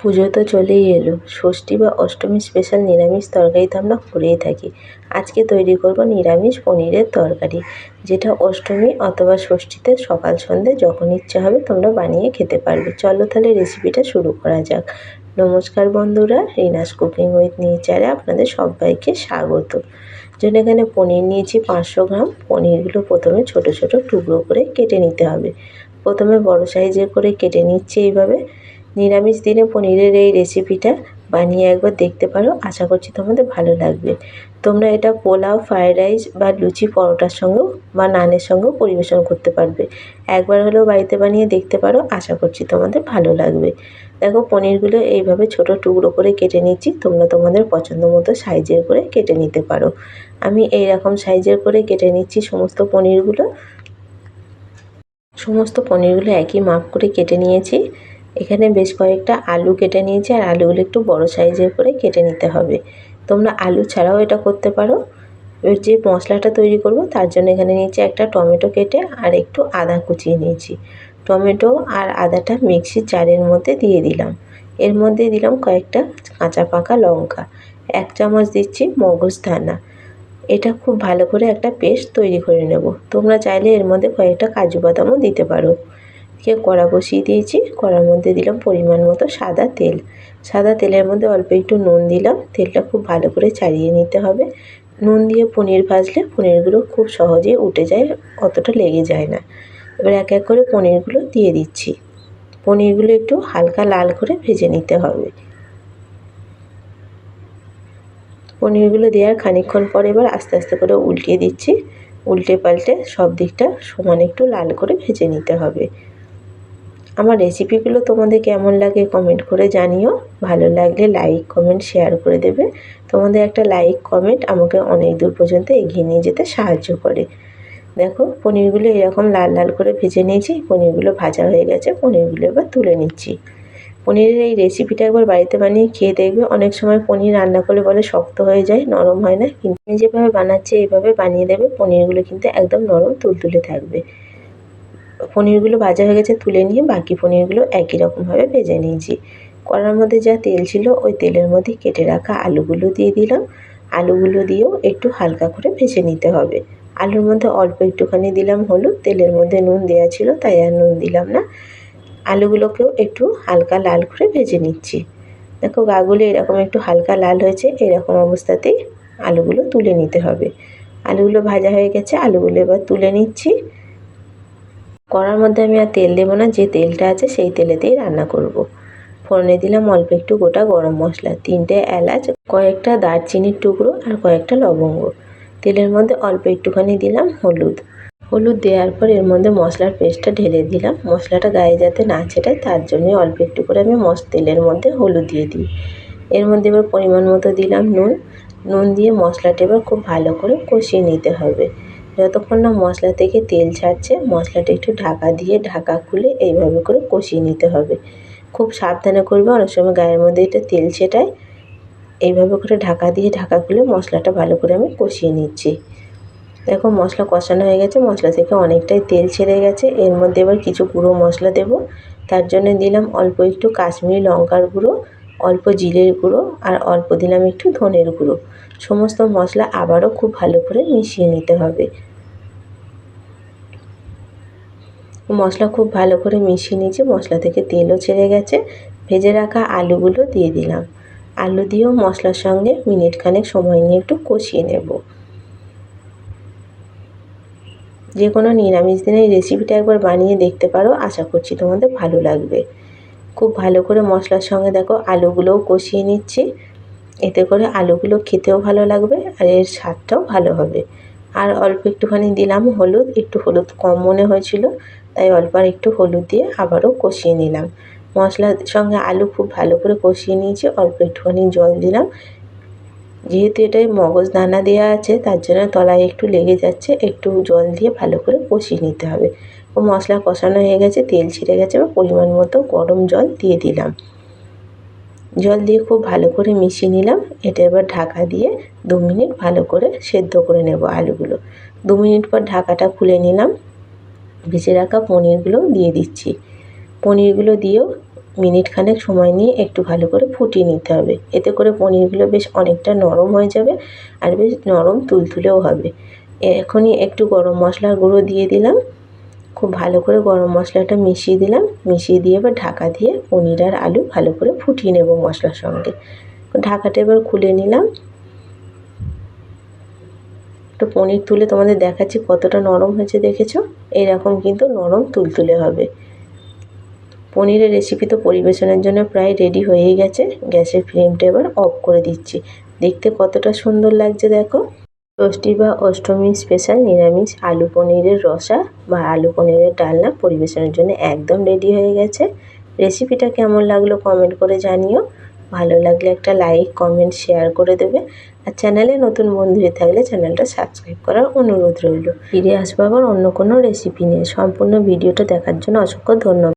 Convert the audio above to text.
পুজো তো চলেই এলো। ষষ্ঠী বা অষ্টমী স্পেশাল নিরামিষ তরকারি তো আমরা করেই থাকি। আজকে তৈরি করব নিরামিষ পনিরের তরকারি, যেটা অষ্টমী অথবা ষষ্ঠীতে সকাল সন্ধ্যে যখন ইচ্ছা হবে তোমরা বানিয়ে খেতে পারবে। চলো তাহলে রেসিপিটা শুরু করা যাক। নমস্কার বন্ধুরা, রিনাস কুকিং উইথ নেচারে আপনাদের সবাইকে স্বাগত। জন্য এখানে পনির নিয়েছি 500 গ্রাম। পনিরগুলো প্রথমে ছোট ছোট টুকরো করে কেটে নিতে হবে। প্রথমে বড় সাইজের করে কেটে নিচ্ছি এইভাবে। নিরামিষ দিনে পনিরের এই রেসিপিটা বানিয়ে একবার দেখতে পারো, আশা করছি তোমাদের ভালো লাগবে। তোমরা এটা পোলাও, ফ্রায়েড রাইস বা লুচি পরোটার সঙ্গেও বা নানের সঙ্গেও পরিবেশন করতে পারবে। একবার হলেও বাড়িতে বানিয়ে দেখতে পারো, আশা করছি তোমাদের ভালো লাগবে। দেখো পনিরগুলো এইভাবে ছোট টুকরো করে কেটে নিচ্ছি। তোমরা তোমাদের পছন্দ মতো সাইজের করে কেটে নিতে পারো। আমি এই রকম সাইজের করে কেটে নিচ্ছি সমস্ত পনিরগুলো একই মাপ করে কেটে নিয়েছি। এখানে বেশ কয়েকটা আলু কেটে নিয়েছি, আর আলুগুলো একটু বড় সাইজের করে কেটে নিতে হবে। তোমরা আলু ছাড়াও এটা করতে পারো। এবার যে মশলাটা তৈরি করব তার জন্য এখানে নিয়েছি একটা টমেটো কেটে আর একটু আদা কুচিয়ে নিয়েছি। টমেটো আর আদাটা মিক্সির জারের মধ্যে দিয়ে দিলাম। এর মধ্যে দিলাম কয়েকটা কাঁচা পাকা লঙ্কা, 1 চামচ দিচ্ছি মগজদানা। এটা খুব ভালো করে একটা পেস্ট তৈরি করে নেব। তোমরা চাইলে এর মধ্যে কয়েকটা কাজু বাদামও দিতে পারো। কড়া বসিয়ে দিয়েছি। কড়ার মধ্যে দিলাম পরিমাণ মতো সাদা তেল। সাদা তেলের মধ্যে অল্প একটু নুন দিলাম। তেলটা খুব ভালো করে ছাড়িয়ে নিতে হবে। নুন দিয়ে পনির ভাজলে পনিরগুলো খুব সহজেই উঠে যায়, অতটা লেগে যায় না। এবার এক এক করে পনিরগুলো দিয়ে দিচ্ছি। পনিরগুলো একটু হালকা লাল করে ভেজে নিতে হবে। পনিরগুলো দেওয়ার খানিকক্ষণ পর এবার আস্তে আস্তে করে উল্টিয়ে দিচ্ছি। উল্টে পাল্টে সব দিকটা সমান একটু লাল করে ভেজে নিতে হবে। আমার রেসিপিগুলো তোমাদের কেমন লাগে কমেন্ট করে জানিও। ভালো লাগলে লাইক, কমেন্ট, শেয়ার করে দেবে। তোমাদের একটা লাইক, কমেন্ট আমাকে অনেক দূর পর্যন্ত এগিয়ে নিয়ে যেতে সাহায্য করে। দেখো পনিরগুলো এরকম লাল লাল করে ভেজে নিয়েছি। পনিরগুলো ভাজা হয়ে গেছে। পনিরগুলো এবার তুলে নিচ্ছি। পনিরের এই রেসিপিটা একবার বাড়িতে বানিয়ে খেয়ে দেখবে। অনেক সময় পনির রান্না করলে বলে শক্ত হয়ে যায়, নরম হয় না, কিন্তু আমি যেভাবে বানাচ্ছি এইভাবে বানিয়ে দেবে, পনিরগুলো কিন্তু একদম নরম তুলতুলে থাকবে। পনিরগুলো ভাজা হয়ে গেছে, তুলে নিয়ে বাকি পনিরগুলো একই রকমভাবে ভেজে নিয়েছি। কড়ার মধ্যে যা তেল ছিল ওই তেলের মধ্যে কেটে রাখা আলুগুলো দিয়ে দিলাম। আলুগুলো দিয়েও একটু হালকা করে ভেজে নিতে হবে। আলুর মধ্যে অল্প একটুখানি দিলাম হলুদ। তেলের মধ্যে নুন দেওয়া ছিল তাই আর নুন দিলাম না। আলুগুলোকেও একটু হালকা লাল করে ভেজে নিচ্ছি। দেখো গাগুলো এরকম একটু হালকা লাল হয়েছে। এরকম অবস্থাতেই আলুগুলো তুলে নিতে হবে। আলুগুলো ভাজা হয়ে গেছে। আলুগুলো এবার তুলে নিচ্ছি। কড়ার মধ্যে আমি আর তেল দেবো না, যে তেলটা আছে সেই তেলেতেই রান্না করব। ফোড়নে দিলাম অল্প একটু গোটা গরম মশলা, 3টে এলাচ, কয়েকটা দারচিনির টুকরো আর কয়েকটা লবঙ্গ। তেলের মধ্যে অল্প একটুখানি দিলাম হলুদ। হলুদ দেওয়ার পর এর মধ্যে মশলার পেস্টটা ঢেলে দিলাম। মশলাটা গায়ে যাতে না ছেটায় তার জন্য অল্প একটু করে আমি তেলের মধ্যে হলুদ দিয়ে দিই। এর মধ্যে এবার পরিমাণ মতো দিলাম নুন। নুন দিয়ে মশলাটা এবার খুব ভালো করে কষিয়ে নিতে হবে। যতক্ষণ না মশলা থেকে তেল ছাড়ছে মশলাটা একটু ঢাকা দিয়ে ঢাকা খুলে এইভাবে করে কষিয়ে নিতে হবে। খুব সাবধানে করবে, অনেক সময় গায়ের মধ্যে এটা তেল ছেটায়। এইভাবে করে ঢাকা দিয়ে ঢাকা খুলে মশলাটা ভালো করে আমি কষিয়ে নিচ্ছি। দেখো মশলা কষানো হয়ে গেছে। মশলা থেকে অনেকটাই তেল ছেড়ে গেছে। এর মধ্যে এবার কিছু গুঁড়ো মশলা দেব। তার জন্য দিলাম অল্প একটু কাশ্মীরি লঙ্কার গুঁড়ো, অল্প জিরের গুঁড়ো আর অল্প দিলাম একটু ধনের গুঁড়ো। সমস্ত মশলা আবারও খুব ভালো করে মিশিয়ে নিতে হবে। মশলা খুব ভালো করে মিশিয়ে নিয়েছি। মশলা থেকে তেলও ছেড়ে গেছে। ভেজে রাখা আলুগুলো দিয়ে দিলাম। আলু দিয়েও মশলার সঙ্গে মিনিট খানেক সময় নিয়ে একটু কষিয়ে নেব। যে কোনো নিরামিষ দিনে এই রেসিপিটা একবার বানিয়ে দেখতে পারো, আশা করছি তোমাদের ভালো লাগবে। খুব ভালো করে মশলার সঙ্গে দেখো আলুগুলোও কষিয়ে নিচ্ছি। এতে করে আলুগুলো খেতেও ভালো লাগবে আর এর স্বাদটাও ভালো হবে। আর অল্প একটুখানি দিলাম হলুদ। একটু হলুদ কম মনে হয়েছিল তাই অল্প আর একটু হলুদ দিয়ে আবারও কষিয়ে নিলাম। মশলার সঙ্গে আলু খুব ভালো করে কষিয়ে নিয়েছি। অল্প একটুখানি জল দিলাম। যেহেতু এটায় মগজদানা দেওয়া আছে তার জন্য তলায় একটু লেগে যাচ্ছে। একটু জল দিয়ে ভালো করে কষিয়ে নিতে হবে। ও মশলা কষানো হয়ে গেছে, তেল ছেড়ে গেছে। পরিমাণ মতো গরম জল দিয়ে দিলাম। জল দিয়ে খুব ভালো করে মিশিয়ে নিলাম। এটা এবার ঢাকা দিয়ে 2 মিনিট ভালো করে সেদ্ধ করে নেব আলুগুলো। 2 মিনিট পর ঢাকাটা খুলে নিলাম। ভেজে রাখা পনিরগুলো দিয়ে দিচ্ছি। পনিরগুলো দিয়েও মিনিট খানেক সময় নিয়ে একটু ভালো করে ফুটিয়ে নিতে হবে। এতে করে পনিরগুলো বেশ অনেকটা নরম হয়ে যাবে আর বেশ নরম তুলতুলেও হবে। এখনই একটু গরম মশলার গুঁড়ো দিয়ে দিলাম। খুব ভালো করে গরম মশলাটা মিশিয়ে দিলাম। মিশিয়ে দিয়ে এবার ঢাকা দিয়ে পনির আর আলু ভালো করে ফুটিয়ে নেব মশলার সঙ্গে। ঢাকাটা এবার খুলে নিলাম। তো পনির তুলে তোমাদের দেখাচ্ছি কতটা নরম হয়েছে, দেখেছো? এইরকম কিন্তু নরম তুলতুলে হবে। পনিরের রেসিপি তো পরিবেশনের জন্য প্রায় রেডি হয়েই গেছে। গ্যাসের ফ্লেমটা এবার অফ করে দিচ্ছি। দেখতে কতটা সুন্দর লাগছে দেখো। ষষ্ঠী বা অষ্টমী স্পেশাল নিরামিষ আলু পনিরের রসা বা আলু পনিরের ডালনা পরিবেশনের জন্য একদম রেডি হয়ে গেছে। রেসিপিটা কেমন লাগলো কমেন্ট করে জানিও। ভালো লাগলে একটা লাইক, কমেন্ট, শেয়ার করে দেবে। আর চ্যানেলে নতুন বন্ধু হয়ে থাকলে চ্যানেলটা সাবস্ক্রাইব করার অনুরোধ রইল। ফিরে আসবো আবার অন্য কোনো রেসিপি নিয়ে। সম্পূর্ণ ভিডিওটা দেখার জন্য অসংখ্য ধন্যবাদ।